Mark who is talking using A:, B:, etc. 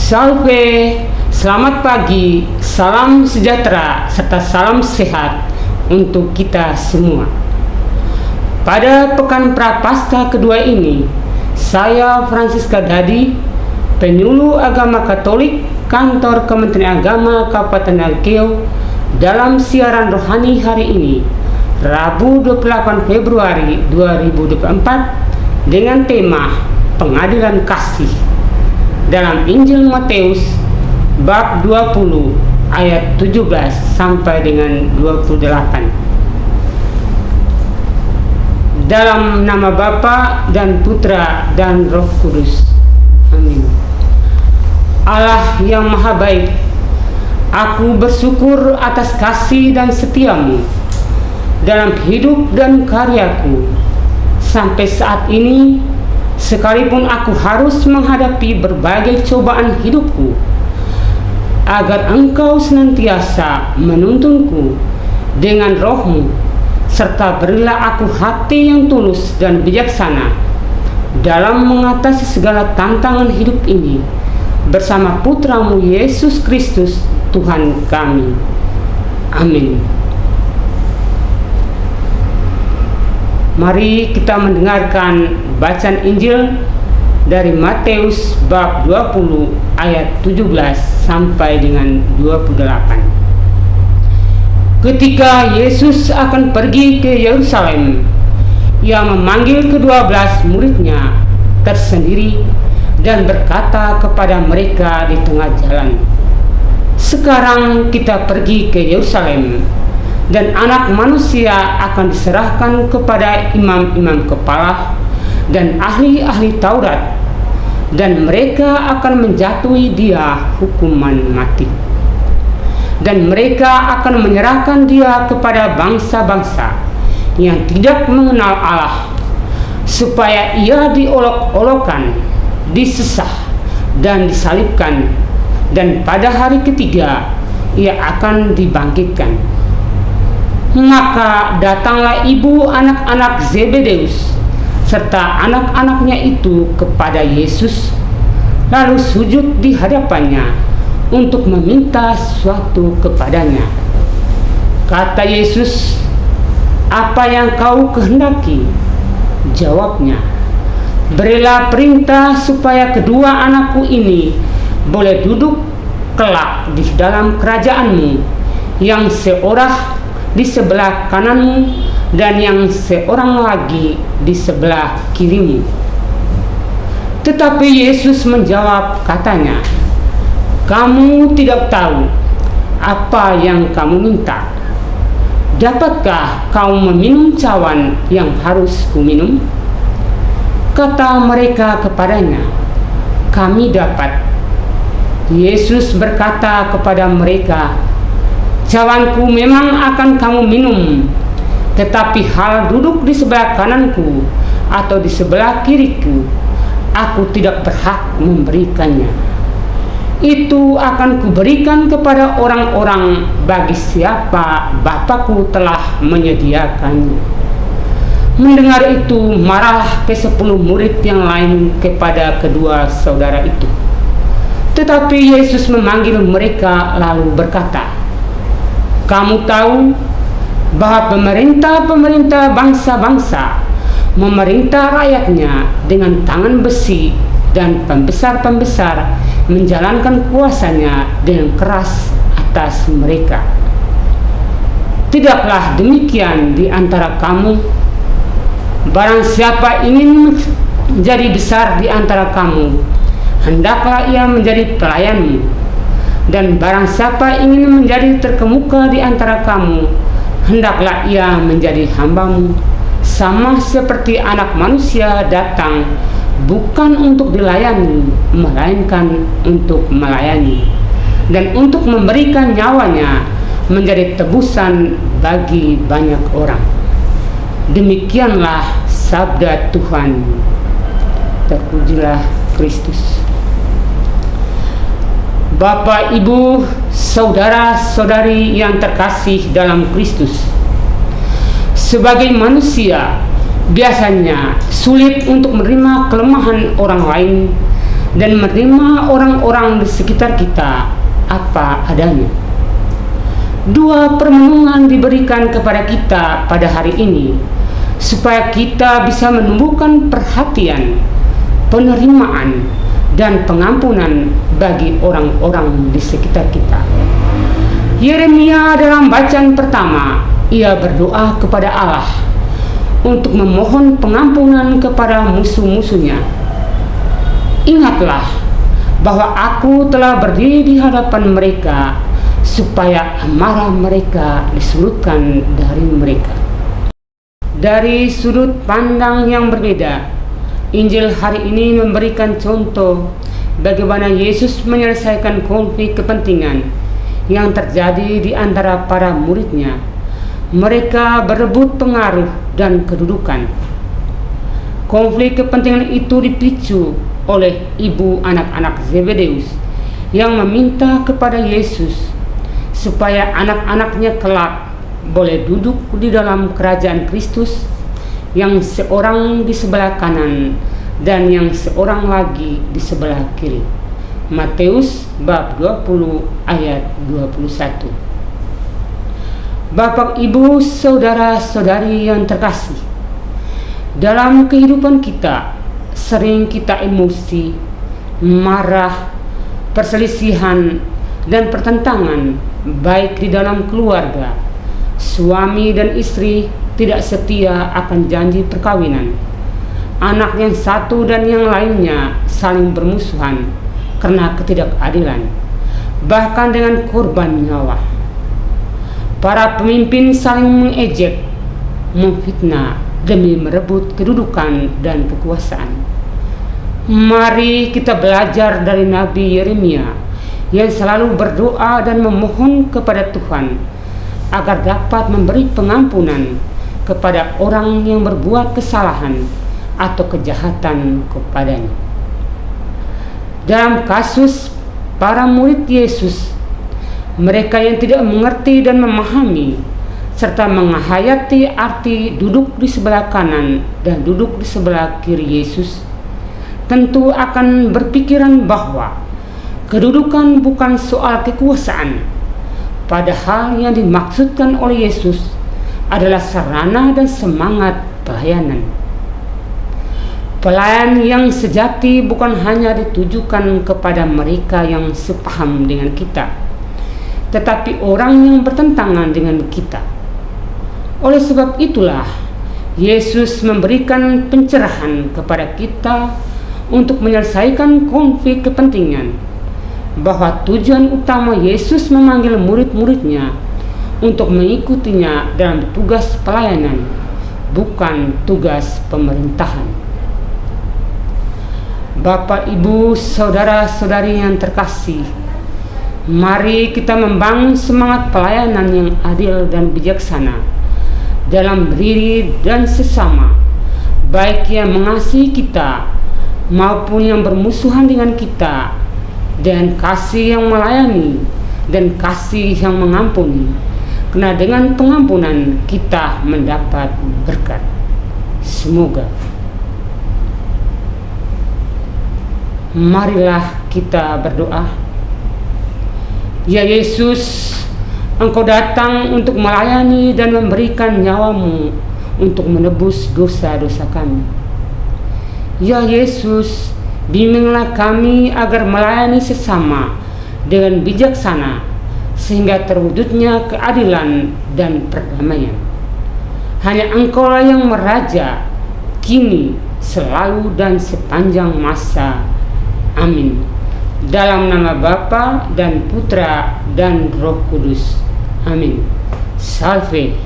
A: Salve, selamat pagi, salam sejahtera, serta salam sehat untuk kita semua. Pada pekan Prapaskah kedua ini, saya Francisca Dadi, penyuluh agama Katolik Kantor Kementerian Agama Kabupaten Alkeo, dalam siaran rohani hari ini, Rabu 28 Februari 2024, dengan tema Pengadilan Kasih dalam Injil Matius bab 20 ayat 17 sampai dengan 28. Dalam nama Bapa dan Putra dan Roh Kudus. Amin. Allah yang Maha Baik, aku bersyukur atas kasih dan setiamu dalam hidup dan karyaku sampai saat ini. Sekalipun aku harus menghadapi berbagai cobaan hidupku, agar Engkau senantiasa menuntunku dengan Roh-Mu, serta berilah aku hati yang tulus dan bijaksana dalam mengatasi segala tantangan hidup ini bersama Putra-Mu Yesus Kristus Tuhan kami. Amin. Mari kita mendengarkan bacaan Injil dari Matius bab 20 ayat 17 sampai dengan 28. Ketika Yesus akan pergi ke Yerusalem, Ia memanggil ke-12 muridnya tersendiri dan berkata kepada mereka di tengah jalan, "Sekarang kita pergi ke Yerusalem, dan Anak Manusia akan diserahkan kepada imam-imam kepala dan ahli-ahli Taurat, dan mereka akan menjatuhi Dia hukuman mati. Dan mereka akan menyerahkan Dia kepada bangsa-bangsa yang tidak mengenal Allah, supaya Ia diolok-olokkan, disesah, dan disalibkan, dan pada hari ketiga Ia akan dibangkitkan." Maka datanglah ibu anak-anak Zebedeus serta anak-anaknya itu kepada Yesus, lalu sujud di hadapannya untuk meminta sesuatu kepadanya. Kata Yesus, "Apa yang kau kehendaki?" Jawabnya, "Berilah perintah supaya kedua anakku ini boleh duduk kelak di dalam kerajaan-Mu, yang seorang di sebelah kananmu dan yang seorang lagi di sebelah kirimu." Tetapi Yesus menjawab katanya, "Kamu tidak tahu apa yang kamu minta. Dapatkah kamu meminum cawan yang harus kuminum?" Kata mereka kepadanya, "Kami dapat." Yesus berkata kepada mereka, "Cawanku memang akan kamu minum, tetapi hal duduk di sebelah kananku atau di sebelah kiriku, aku tidak berhak memberikannya. Itu akan kuberikan kepada orang-orang bagi siapa Bapakku telah menyediakannya." Mendengar itu, marahlah ke-10 murid yang lain kepada kedua saudara itu. Tetapi Yesus memanggil mereka lalu berkata, "Kamu tahu bahwa pemerintah bangsa-bangsa memerintah rakyatnya dengan tangan besi, dan pembesar-pembesar menjalankan kuasanya dengan keras atas mereka. Tidaklah demikian di antara kamu. Barang siapa ingin menjadi besar di antara kamu, hendaklah ia menjadi pelayanmu. Dan barang siapa ingin menjadi terkemuka di antara kamu, hendaklah ia menjadi hambamu. Sama seperti Anak Manusia datang bukan untuk dilayani, melainkan untuk melayani, dan untuk memberikan nyawanya menjadi tebusan bagi banyak orang." Demikianlah sabda Tuhan. Terpujilah Kristus. Bapak, Ibu, saudara-saudari yang terkasih dalam Kristus, sebagai manusia biasanya sulit untuk menerima kelemahan orang lain dan menerima orang-orang di sekitar kita apa adanya. Dua permenungan diberikan kepada kita pada hari ini supaya kita bisa menumbuhkan perhatian, penerimaan, dan pengampunan bagi orang-orang di sekitar kita. Yeremia dalam bacaan pertama, ia berdoa kepada Allah untuk memohon pengampunan kepada musuh-musuhnya. Ingatlah bahwa aku telah berdiri di hadapan mereka supaya amarah mereka disurutkan dari mereka. Dari sudut pandang yang berbeda, Injil hari ini memberikan contoh bagaimana Yesus menyelesaikan konflik kepentingan yang terjadi di antara para muridnya. Mereka berebut pengaruh dan kedudukan. Konflik kepentingan itu dipicu oleh ibu anak-anak Zebedeus yang meminta kepada Yesus supaya anak-anaknya kelak boleh duduk di dalam kerajaan Kristus, yang seorang di sebelah kanan dan yang seorang lagi di sebelah kiri. Matius bab 20 ayat 21. Bapak, Ibu, saudara-saudari yang terkasih, dalam kehidupan kita sering kita emosi, marah, perselisihan, dan pertentangan, baik di dalam keluarga. Suami dan istri tidak setia akan janji perkawinan. Anak yang satu dan yang lainnya saling bermusuhan karena ketidakadilan, bahkan dengan korban nyawa. Para pemimpin saling mengejek, memfitnah demi merebut kedudukan dan kekuasaan. Mari kita belajar dari Nabi Yeremia yang selalu berdoa dan memohon kepada Tuhan agar dapat memberi pengampunan kepada orang yang berbuat kesalahan atau kejahatan kepadanya. Dalam kasus para murid Yesus, mereka yang tidak mengerti dan memahami serta menghayati arti duduk di sebelah kanan dan duduk di sebelah kiri Yesus, tentu akan berpikiran bahwa kedudukan bukan soal kekuasaan, padahal yang dimaksudkan oleh Yesus adalah sarana dan semangat pelayanan. Pelayan yang sejati bukan hanya ditujukan kepada mereka yang sepaham dengan kita, tetapi orang yang bertentangan dengan kita. Oleh sebab itulah Yesus memberikan pencerahan kepada kita untuk menyelesaikan konflik kepentingan, bahwa tujuan utama Yesus memanggil murid-muridnya untuk mengikutinya dalam tugas pelayanan, bukan tugas pemerintahan. Bapak, Ibu, saudara-saudari yang terkasih, mari kita membangun semangat pelayanan yang adil dan bijaksana dalam diri dan sesama, baik yang mengasihi kita maupun yang bermusuhan dengan kita, dan kasih yang melayani dan kasih yang mengampuni, karena dengan pengampunan kita mendapat berkat. Semoga. Marilah kita berdoa. Ya Yesus, Engkau datang untuk melayani dan memberikan nyawamu untuk menebus dosa-dosa kami. Ya Yesus, bimbinglah kami agar melayani sesama dengan bijaksana, sehingga terwujudnya keadilan dan perdamaian. Hanya Engkaulah yang meraja, kini, selalu, dan sepanjang masa. Amin. Dalam nama Bapa dan Putra dan Roh Kudus. Amin. Salve.